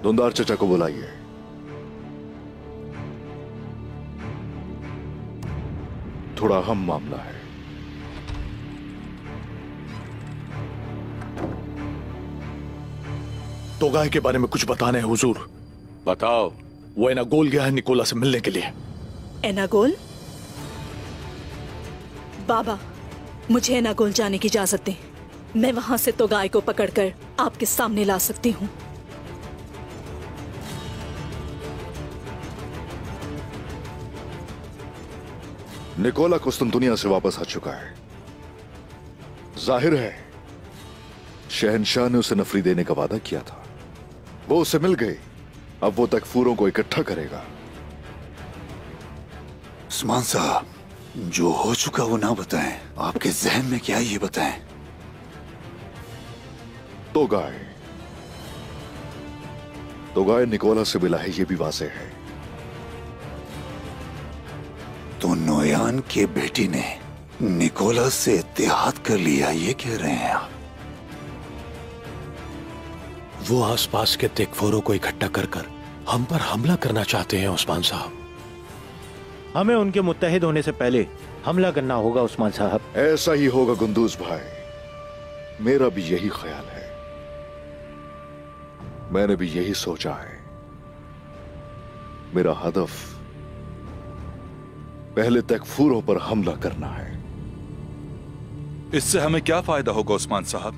धुंधार चचा को बुलाइए। थोड़ा अहम मामला है। तो गाय के बारे में कुछ बताना है हुजूर। बताओ। वो एनागोल गया है निकोला से मिलने के लिए। एनागोल? बाबा, मुझे एनागोल जाने की इजाजत दें। मैं वहां से तो गाय को पकड़कर आपके सामने ला सकती हूँ। निकोला कुस्तुनतुनिया से वापस आ चुका है। जाहिर है शहंशाह ने उसे नफरी देने का वादा किया था। वो उसे मिल गई। अब वो तकफूरों को इकट्ठा करेगा। उस्मान साहब, जो हो चुका वो ना बताएं। आपके जहन में क्या ये बताएं। तो गाय निकोला से मिला है, ये भी वाज़ेह है। तो नोयान के बेटी ने निकोला से इत्तेहाद कर लिया, ये कह रहे हैं आप? वो आसपास के तेकफोरों को इकट्ठा कर कर हम पर हमला करना चाहते हैं उस्मान साहब। हमें उनके मुत्तहिद होने से पहले हमला करना होगा उस्मान साहब। ऐसा ही होगा गुंदूज भाई। मेरा भी यही ख्याल है। मैंने भी यही सोचा है। मेरा हदफ पहले तकफूरों पर हमला करना है। इससे हमें क्या फायदा होगा उस्मान साहब?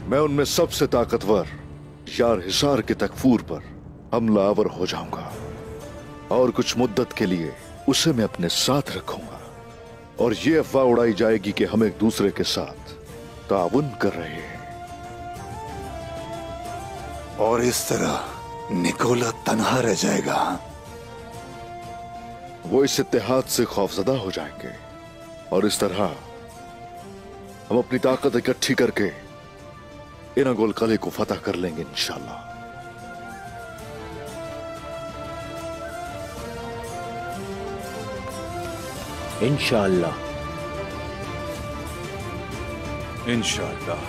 मैं उनमें सबसे ताकतवर यार हिसार के तकफूर पर हमलावर हो जाऊंगा और कुछ मुद्दत के लिए उसे मैं अपने साथ रखूंगा और ये अफवाह उड़ाई जाएगी कि हम एक दूसरे के साथ ताउन कर रहे हैं। और इस तरह निकोला तन्हा रह जाएगा। वो इस इत्तेहाद से खौफजदा हो जाएंगे और इस तरह हम अपनी ताकत इकट्ठी करके एनागोल किले को फतह कर लेंगे इंशाल्लाह। इंशाअल्लाह। इंशाअल्लाह।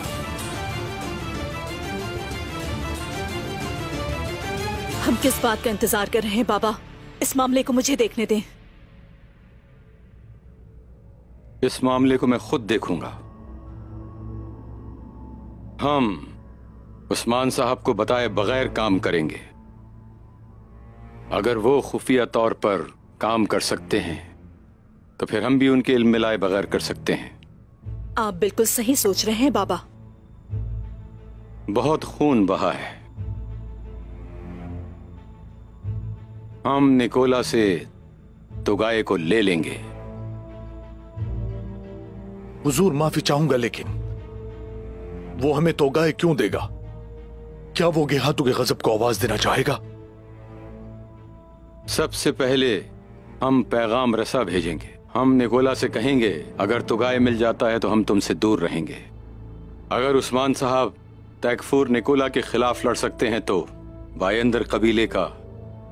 हम किस बात का इंतजार कर रहे हैं बाबा? इस मामले को मुझे देखने दें। इस मामले को मैं खुद देखूंगा। हम उस्मान साहब को बताए बगैर काम करेंगे। अगर वो खुफिया तौर पर काम कर सकते हैं तो फिर हम भी उनके इल्म मिलाए बगैर कर सकते हैं। आप बिल्कुल सही सोच रहे हैं बाबा। बहुत खून बहा है। हम निकोला से तुगाए को ले लेंगे। हुजूर माफी चाहूंगा, लेकिन वो हमें तोगाए क्यों देगा? क्या वो गेहातू के गजब को आवाज देना चाहेगा? सबसे पहले हम पैगाम रसा भेजेंगे। हम निकोला से कहेंगे अगर तुगाए मिल जाता है तो हम तुमसे दूर रहेंगे। अगर उस्मान साहब तैकफूर निकोला के खिलाफ लड़ सकते हैं तो बायंदर कबीले का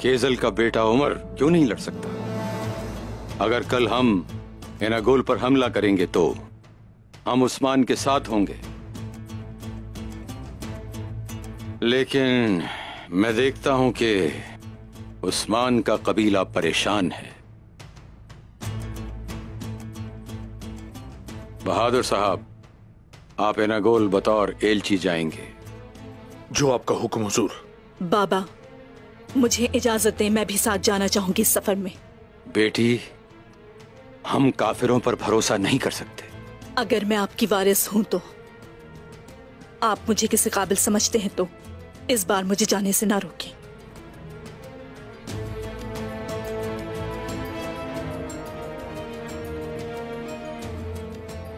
केजल का बेटा उमर क्यों नहीं लड़ सकता? अगर कल हम एनागोल पर हमला करेंगे तो हम उस्मान के साथ होंगे। लेकिन मैं देखता हूं कि उस्मान का कबीला परेशान है। बहादुर साहब, आप एनागोल बतौर एलची जाएंगे। जो आपका हुक्म हुजूर। बाबा, मुझे इजाजत दें, मैं भी साथ जाना चाहूंगी इस सफर में। बेटी, हम काफिरों पर भरोसा नहीं कर सकते। अगर मैं आपकी वारिस हूं तो आप मुझे किसी काबिल समझते हैं तो इस बार मुझे जाने से ना रोकें।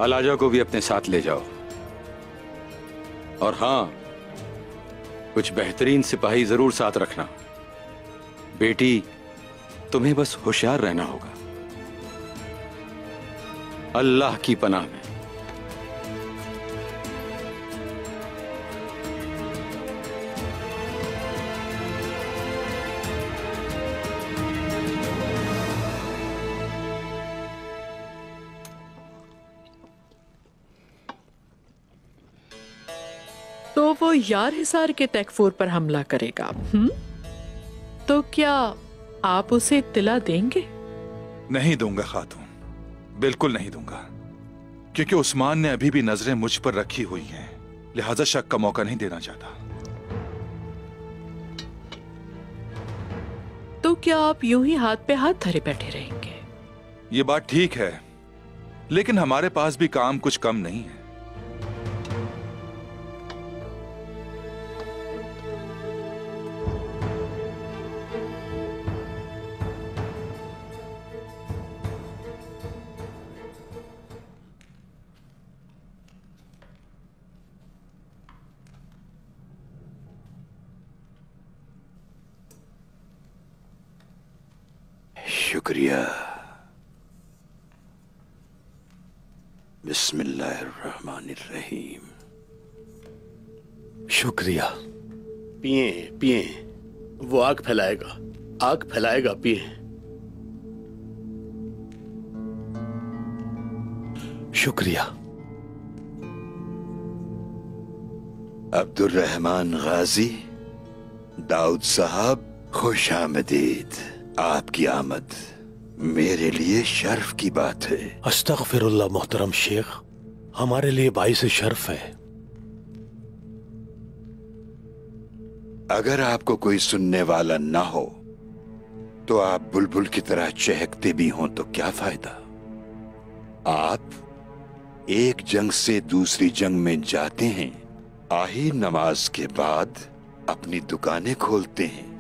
अलाजा को भी अपने साथ ले जाओ। और हां, कुछ बेहतरीन सिपाही जरूर साथ रखना। बेटी, तुम्हें बस होशियार रहना होगा। अल्लाह की पनाह में। तो वो वो यार हिसार के तैकफूर पर हमला करेगा, तो क्या आप उसे इत्तला देंगे? नहीं दूंगा खातून, बिल्कुल नहीं दूंगा, क्योंकि उस्मान ने अभी भी नजरें मुझ पर रखी हुई हैं, लिहाजा शक का मौका नहीं देना चाहता। तो क्या आप यूं ही हाथ पे हाथ धरे बैठे रहेंगे? ये बात ठीक है, लेकिन हमारे पास भी काम कुछ कम नहीं है। शुक्रिया। बिस्मिल्लाहिर्रहमानिर्रहीम। शुक्रिया। पिए पिए, वो आग फैलाएगा, आग फैलाएगा, पिए। शुक्रिया। अब्दुर्रहमान गाजी, दाऊद साहब, खुश आमदीद। आपकी आमद मेरे लिए शर्फ की बात है। अस्तगफिरुल्लाह मोहतरम शेख, हमारे लिए बाइस शर्फ है। अगर आपको कोई सुनने वाला ना हो तो आप बुलबुल की तरह चहकते भी हों तो क्या फायदा। आप एक जंग से दूसरी जंग में जाते हैं, आही नमाज के बाद अपनी दुकानें खोलते हैं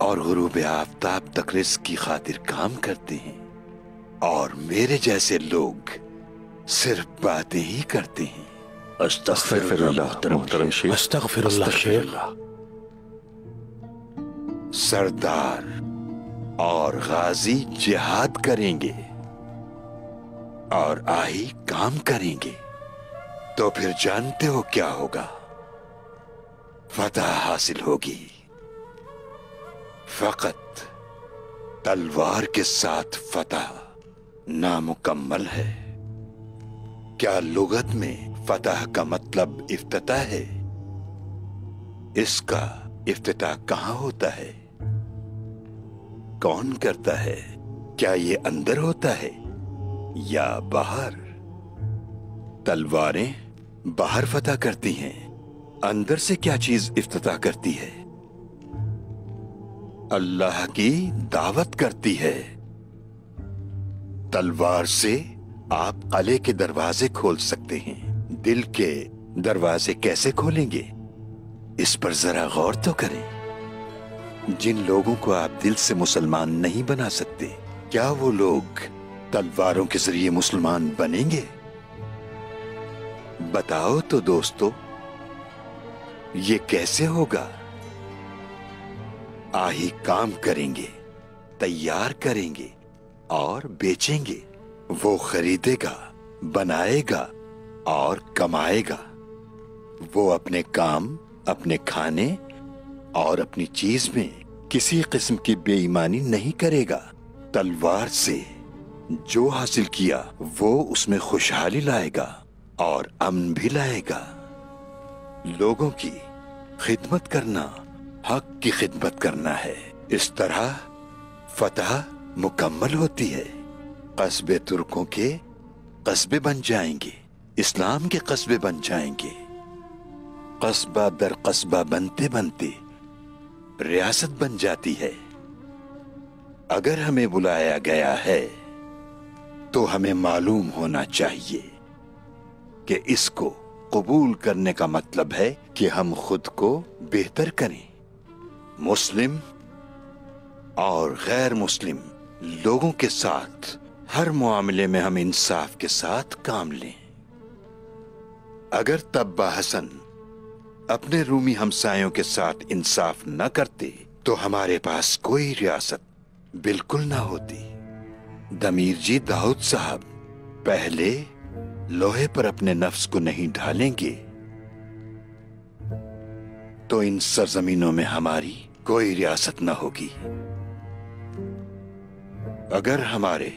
और गुरूब आफताब तक रिज़्क़ की खातिर काम करते हैं, और मेरे जैसे लोग सिर्फ बातें ही करते हैं। अस्तगफिरुल्लाह शेख, अस्तगफिरुल्लाह शेख। सरदार और गाजी जिहाद करेंगे और आही काम करेंगे तो फिर जानते हो क्या होगा? फतह हासिल होगी। फकत तलवार के साथ फतह नामुकम्मल है। क्या लुगत में फतह का मतलब इफ्तिताह है? इसका इफ्तिताह कहां होता है? कौन करता है? क्या ये अंदर होता है या बाहर? तलवारें बाहर फतह करती हैं, अंदर से क्या चीज इफ्तिताह करती है? अल्लाह की दावत करती है। तलवार से आप कले के दरवाजे खोल सकते हैं, दिल के दरवाजे कैसे खोलेंगे? इस पर जरा गौर तो करें। जिन लोगों को आप दिल से मुसलमान नहीं बना सकते, क्या वो लोग तलवारों के जरिए मुसलमान बनेंगे? बताओ तो दोस्तों, ये कैसे होगा? आही काम करेंगे, तैयार करेंगे और बेचेंगे। वो खरीदेगा, बनाएगा और कमाएगा। वो अपने काम, अपने खाने और अपनी चीज में किसी किस्म की बेईमानी नहीं करेगा। तलवार से जो हासिल किया वो उसमें खुशहाली लाएगा और अमन भी लाएगा। लोगों की खिदमत करना हक की खिदमत करना है। इस तरह फतह मुकम्मल होती है। कस्बे तुर्कों के कस्बे बन जाएंगे, इस्लाम के कस्बे बन जाएंगे। कस्बा दर कस्बा बनते बनते रियासत बन जाती है। अगर हमें बुलाया गया है तो हमें मालूम होना चाहिए कि इसको कबूल करने का मतलब है कि हम खुद को बेहतर करें। मुस्लिम और गैर मुस्लिम लोगों के साथ हर मामले में हम इंसाफ के साथ काम लें। अगर तब्बा हसन अपने रूमी हमसायों के साथ इंसाफ न करते तो हमारे पास कोई रियासत बिल्कुल ना होती। दमीर जी दाऊद साहब पहले लोहे पर अपने नफ्स को नहीं ढालेंगे तो इन सरजमीनों में हमारी कोई रियासत न होगी। अगर हमारे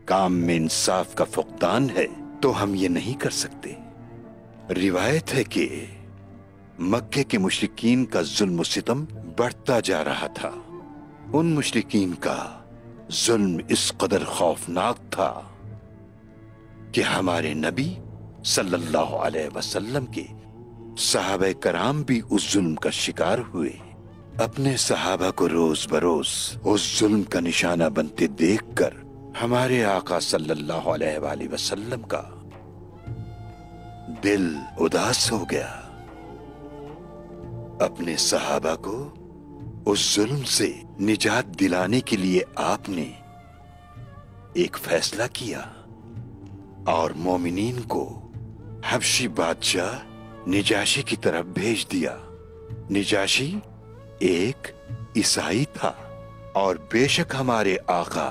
काम में इंसाफ का फुकदान है तो हम ये नहीं कर सकते। रिवायत है कि मक्के के मुशरिकीन का जुल्म सितम बढ़ता जा रहा था। उन मुशरिकीन का जुल्म इस कदर खौफनाक था कि हमारे नबी सल्लल्लाहु अलैहि वसल्लम के सहाबा कराम भी उस जुल्म का शिकार हुए। अपने सहाबा को रोज बरोज उस जुल्म का निशाना बनते देखकर हमारे आका सल्लल्लाहु अलैहि वसल्लम का दिल उदास हो गया। अपने सहाबा को उस जुल्म से निजात दिलाने के लिए आपने एक फैसला किया और मोमिनीन को हबशी बादशाह निजाशी की तरफ भेज दिया। निजाशी एक ईसाई था और बेशक हमारे आका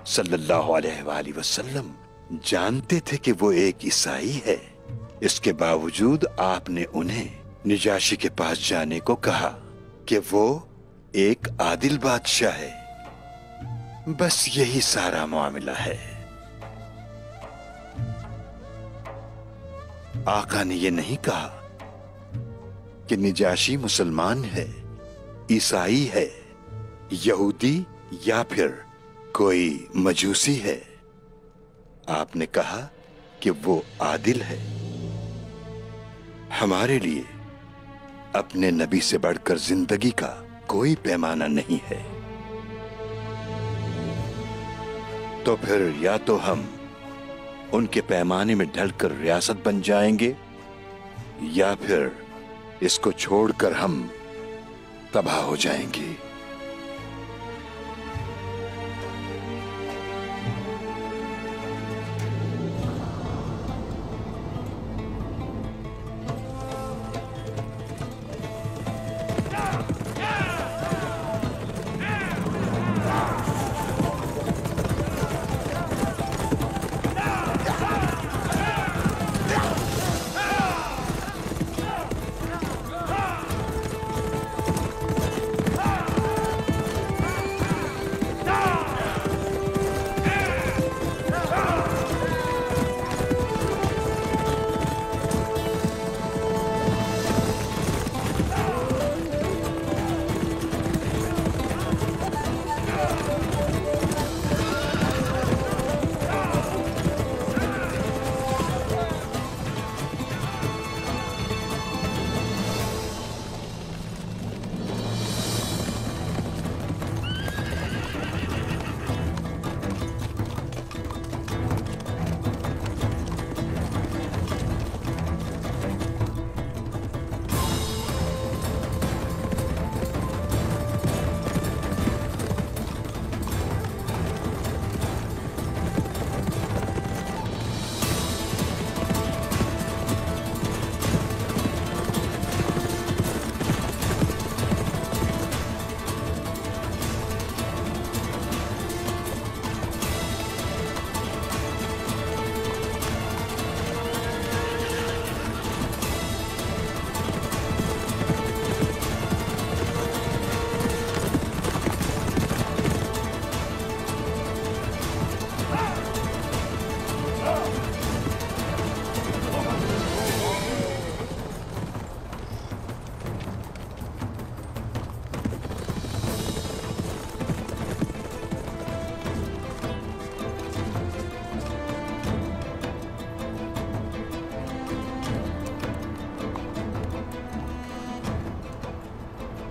सल्लल्लाहु अलैहि वसल्लम जानते थे कि वो एक ईसाई है। इसके बावजूद आपने उन्हें निजाशी के पास जाने को कहा कि वो एक आदिल बादशाह है। बस यही सारा मामला है। आका ने ये नहीं कहा कि निजाशी मुसलमान है, ईसाई है, यहूदी या फिर कोई मजूसी है। आपने कहा कि वो आदिल है। हमारे लिए अपने नबी से बढ़कर जिंदगी का कोई पैमाना नहीं है। तो फिर या तो हम उनके पैमाने में ढलकर रियासत बन जाएंगे या फिर इसको छोड़कर हम तबाह हो जाएंगे।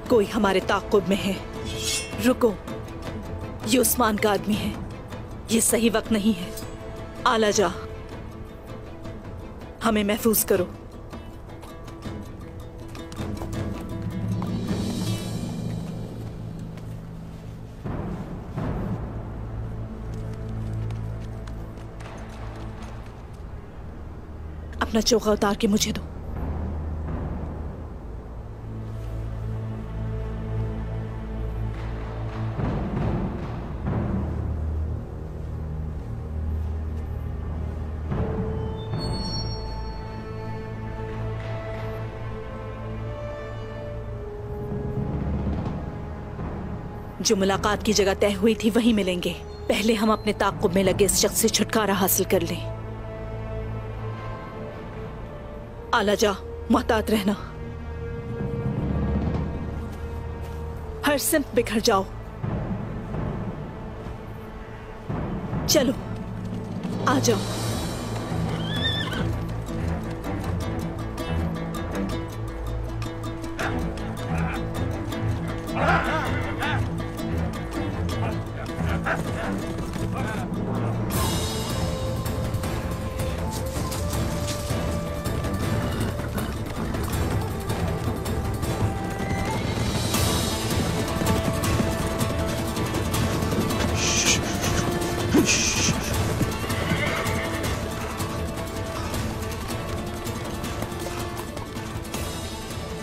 कोई हमारे ताक़ुब में है। रुको, ये उस्मान का आदमी है। ये सही वक्त नहीं है। आला जा, हमें महफूज करो। अपना चोगा उतार के मुझे दो। जो मुलाकात की जगह तय हुई थी वहीं मिलेंगे। पहले हम अपने ताक़ुब में लगे इस शख्स से छुटकारा हासिल कर लें। आला जा, मोहतात रहना। बरसिम बिखर जाओ। चलो आ जाओ।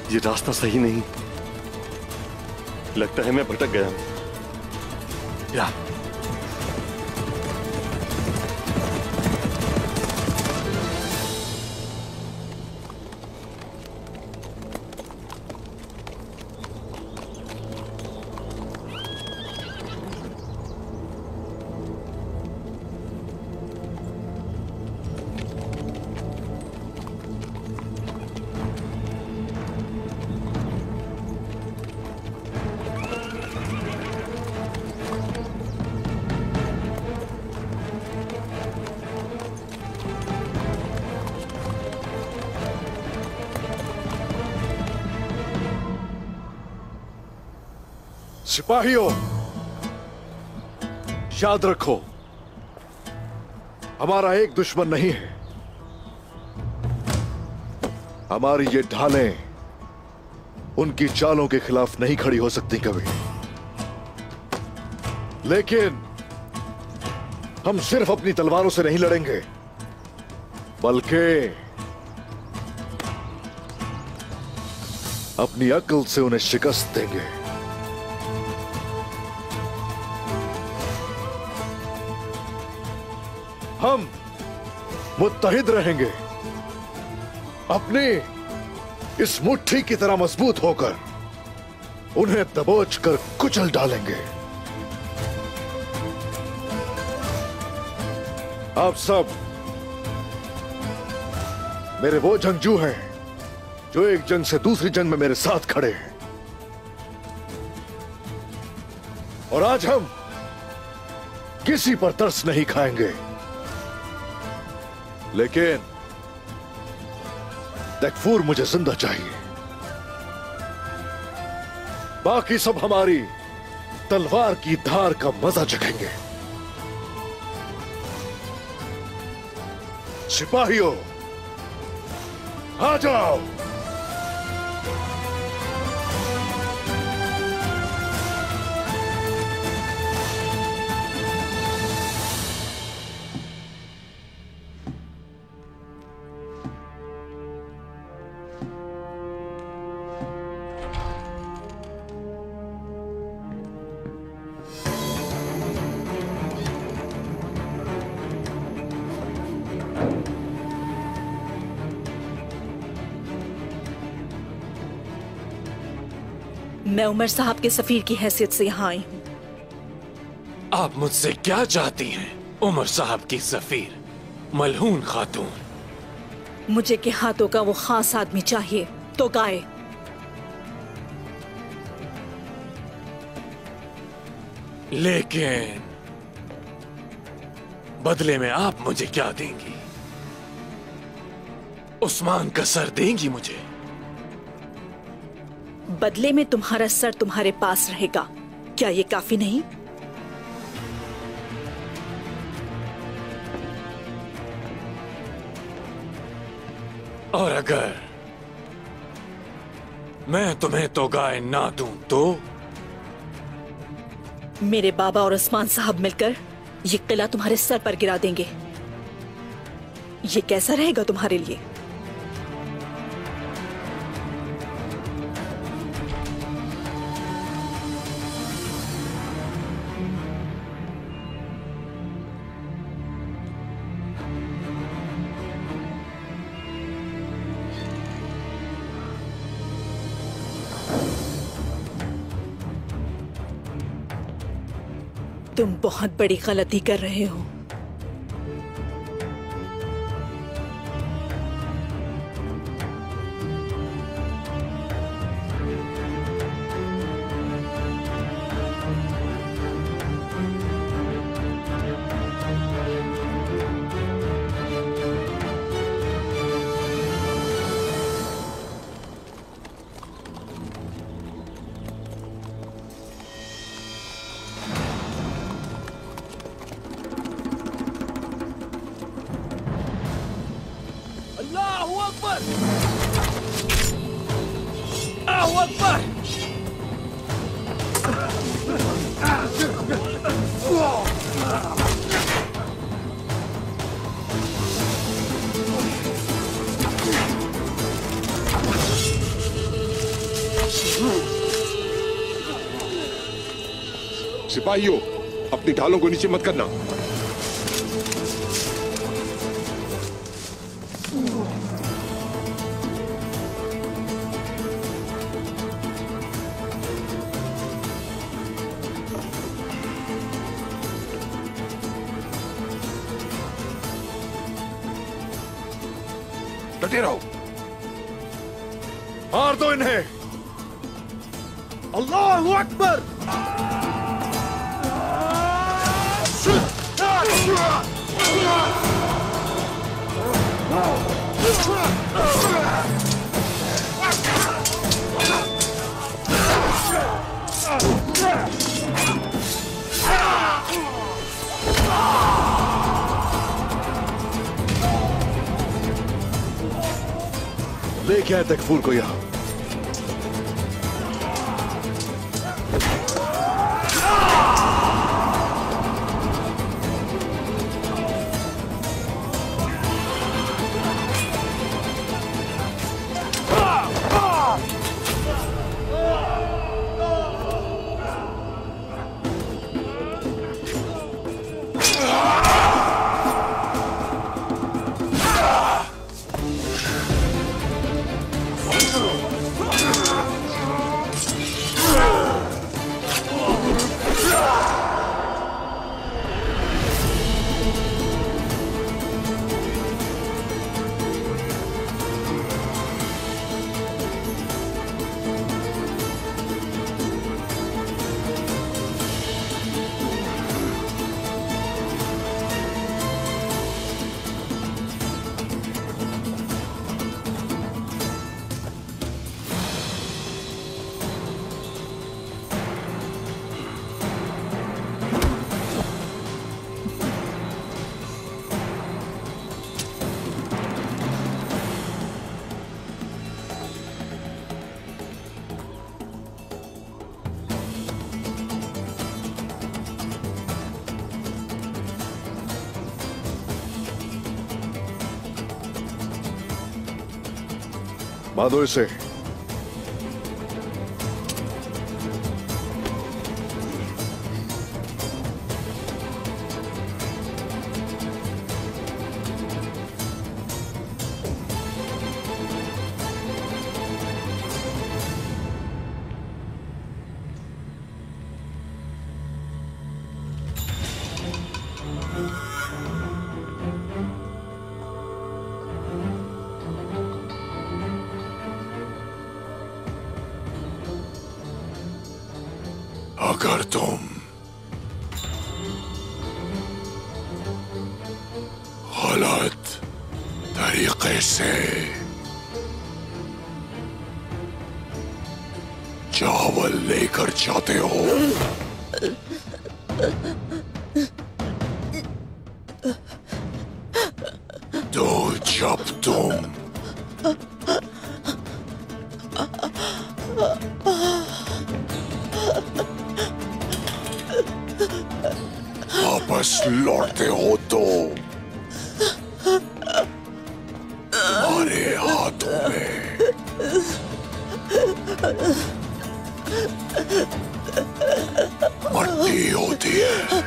ये रास्ता सही नहीं, लगता है मैं भटक गया हूं। या सिपाहियों, याद रखो, हमारा एक दुश्मन नहीं है। हमारी ये ढालें उनकी चालों के खिलाफ नहीं खड़ी हो सकती कभी। लेकिन हम सिर्फ अपनी तलवारों से नहीं लड़ेंगे, बल्कि अपनी अक्ल से उन्हें शिकस्त देंगे। हम मुत्तहिद रहेंगे, अपनी इस मुट्ठी की तरह मजबूत होकर उन्हें दबोच कर कुचल डालेंगे। आप सब मेरे वो जंगजू हैं जो एक जंग से दूसरी जंग में मेरे साथ खड़े हैं, और आज हम किसी पर तरस नहीं खाएंगे। लेकिन तकफूर मुझे जिंदा चाहिए, बाकी सब हमारी तलवार की धार का मजा चखेंगे। सिपाहियों, आ जाओ। मैं उमर साहब के सफीर की हैसियत से यहाँ आई हूँ। आप मुझसे क्या चाहती हैं, उमर साहब की सफीर मलहून खातून? मुझे के हाथों का वो खास आदमी चाहिए, तो गाए। लेकिन बदले में आप मुझे क्या देंगी? उस्मान का सर देंगी मुझे? बदले में तुम्हारा सर तुम्हारे पास रहेगा, क्या ये काफी नहीं? और अगर मैं तुम्हें तोगाए ना दूं तो? मेरे बाबा और उस्मान साहब मिलकर ये किला तुम्हारे सर पर गिरा देंगे। ये कैसा रहेगा तुम्हारे लिए? तुम बहुत बड़ी गलती कर रहे हो। अकबर! अल्लाहु अकबर! सिपाहियों, अपनी ढालों को नीचे मत करना। डटे रहो। मार दो इन्हें। अल्लाहु अकबर। लेके आए तकफूर को यहां। बांधो इसे। अगर तुम गलत तरीके से चावल लेकर जाते हो तो जब तुम वापस लौटते हो तो तुम्हारे हाथों में मट्टी होती है।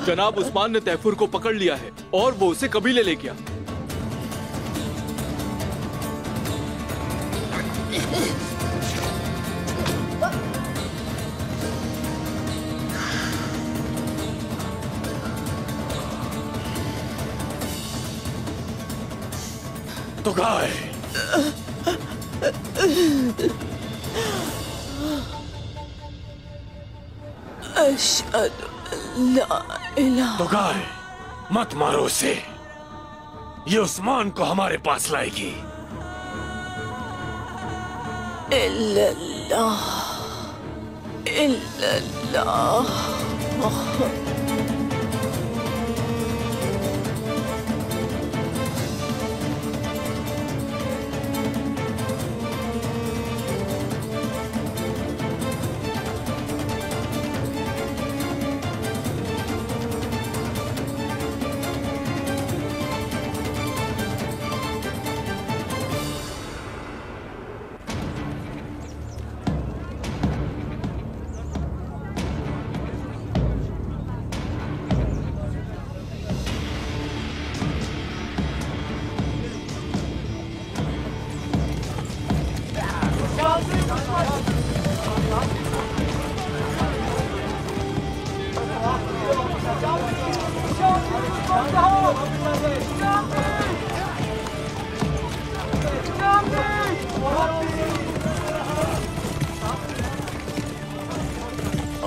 जनाब उस्मान ने तैफूर को पकड़ लिया है और वो उसे कबीले ले गया। तो गाय अशहदु ला इलाहा। तो गाय मत मारो उसे, ये उस्मान को हमारे पास लाएगी। इल्लल्लाह इल्लल्लाह।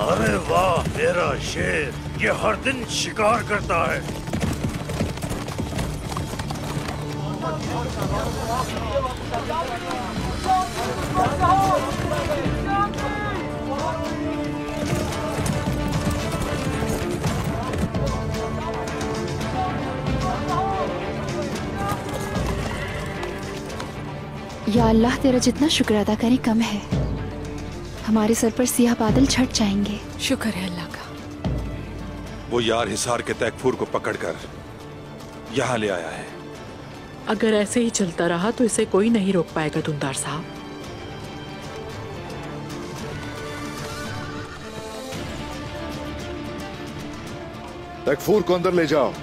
अरे वाह मेरा शेर, ये हर दिन शिकार करता है। या अल्लाह, तेरा जितना शुक्र अदा करें कम है। हमारे सर पर सियाह बादल छट जाएंगे। शुक्र है अल्लाह का। वो यार हिसार के तैकफूर को पकड़कर यहाँ ले आया है। अगर ऐसे ही चलता रहा तो इसे कोई नहीं रोक पाएगा दुंदार साहब। तैकफूर को अंदर ले जाओ।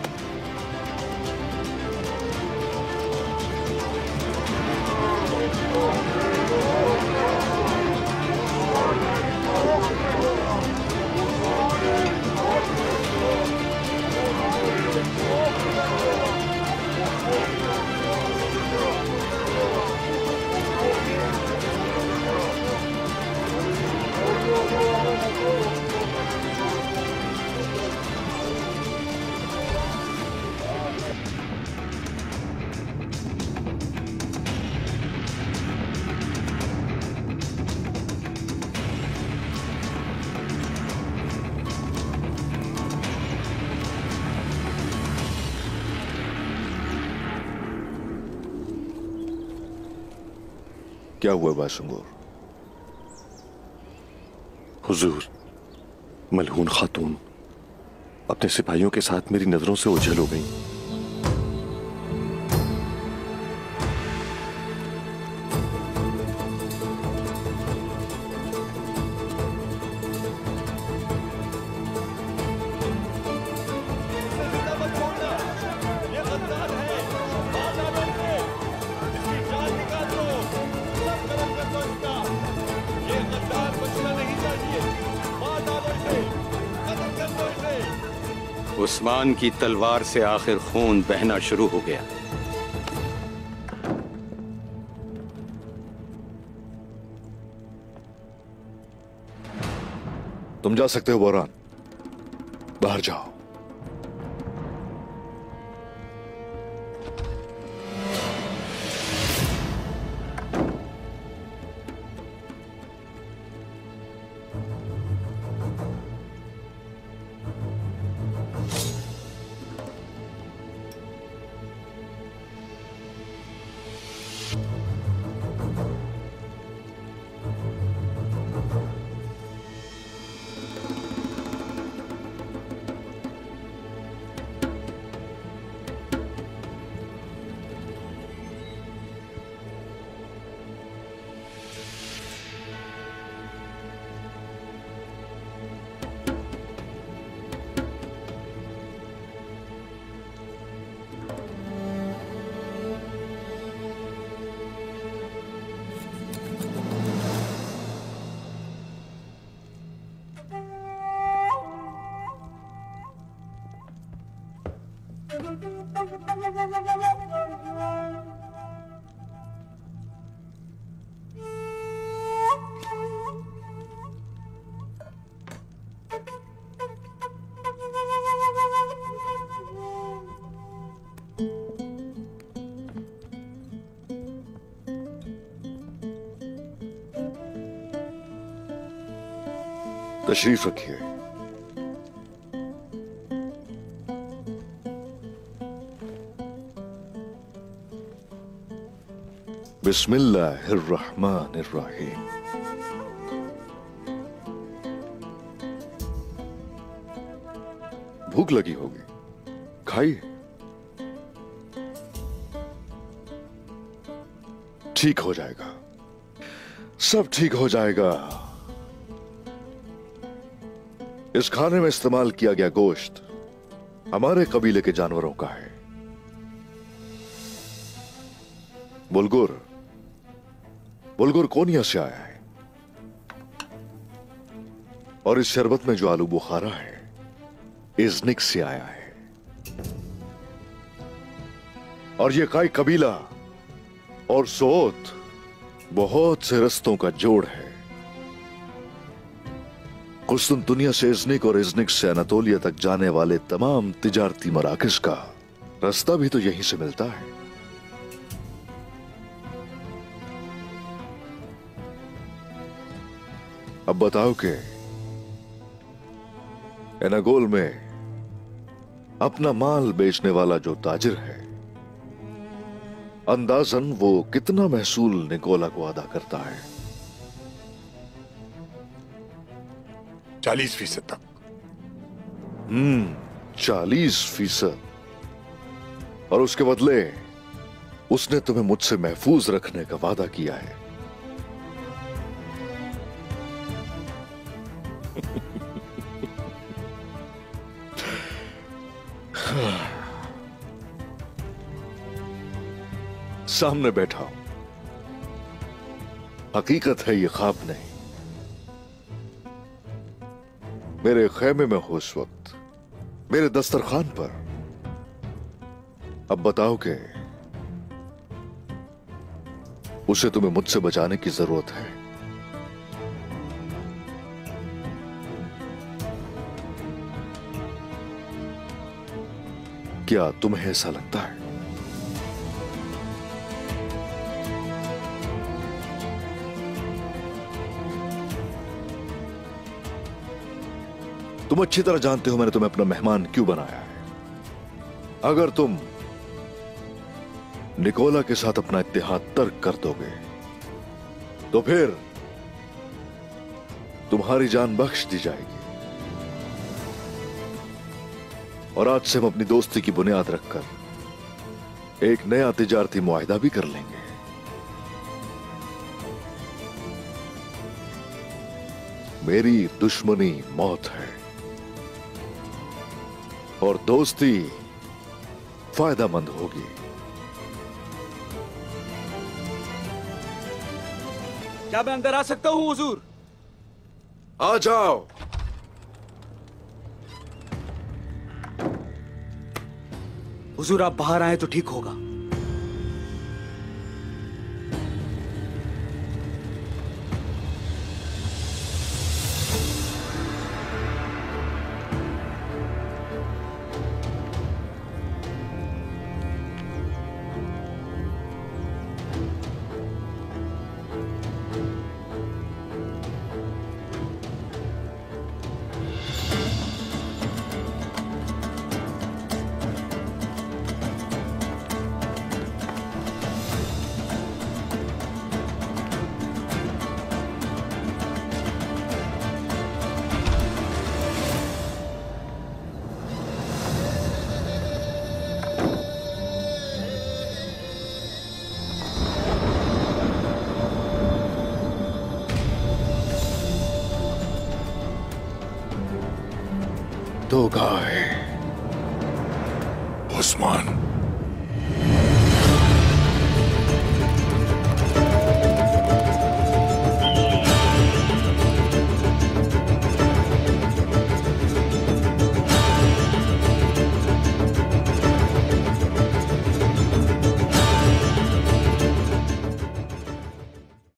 क्या हुआ बाशंगोर? हुजूर, मलहून खातून अपने सिपाहियों के साथ मेरी नजरों से ओझल हो गई। उस्मान की तलवार से आखिर खून बहना शुरू हो गया। तुम जा सकते हो बोरान, बाहर जाओ। तशरीफ रखिए। बिस्मिल्लाहिर्रहमानिर्रहीम। भूख लगी होगी, खाइए। ठीक हो जाएगा, सब ठीक हो जाएगा। इस खाने में इस्तेमाल किया गया गोश्त हमारे कबीले के जानवरों का है। बुलगुर कोनिया से आया है, और इस शरबत में जो आलू बुखारा है इज़निक से आया है। और ये काई कबीला और सोत बहुत से रस्तों का जोड़ है। कुस्तुनतुनिया से इज़निक और इज़निक से अनातोलिया तक जाने वाले तमाम तिजारती मराकज का रास्ता भी तो यहीं से मिलता है। अब बताओ कि एनागोल में अपना माल बेचने वाला जो ताजिर है, अंदाजन वो कितना महसूल निकोला को अदा करता है? 40% तक। 40%। और उसके बदले उसने तुम्हें मुझसे महफूज रखने का वादा किया है। सामने बैठा हूं, हकीकत है ये ख्वाब नहीं। मेरे खेमे में हो इस वक्त, मेरे दस्तरखान पर। अब बताओ कि उसे तुम्हें मुझसे बचाने की जरूरत है? क्या तुम्हें ऐसा लगता है? तुम अच्छी तरह जानते हो मैंने तुम्हें अपना मेहमान क्यों बनाया है। अगर तुम निकोला के साथ अपना इत्तेहाद तर्क कर दोगे तो फिर तुम्हारी जान बख्श दी जाएगी, और आज से हम अपनी दोस्ती की बुनियाद रखकर एक नया तिजारती मुआहिदा भी कर लेंगे। मेरी दुश्मनी मौत है और दोस्ती फायदेमंद होगी। क्या मैं अंदर आ सकता हूं हुजूर? आ जाओ। हुजूर आप बाहर आए तो ठीक होगा। दो गाय। उस्मान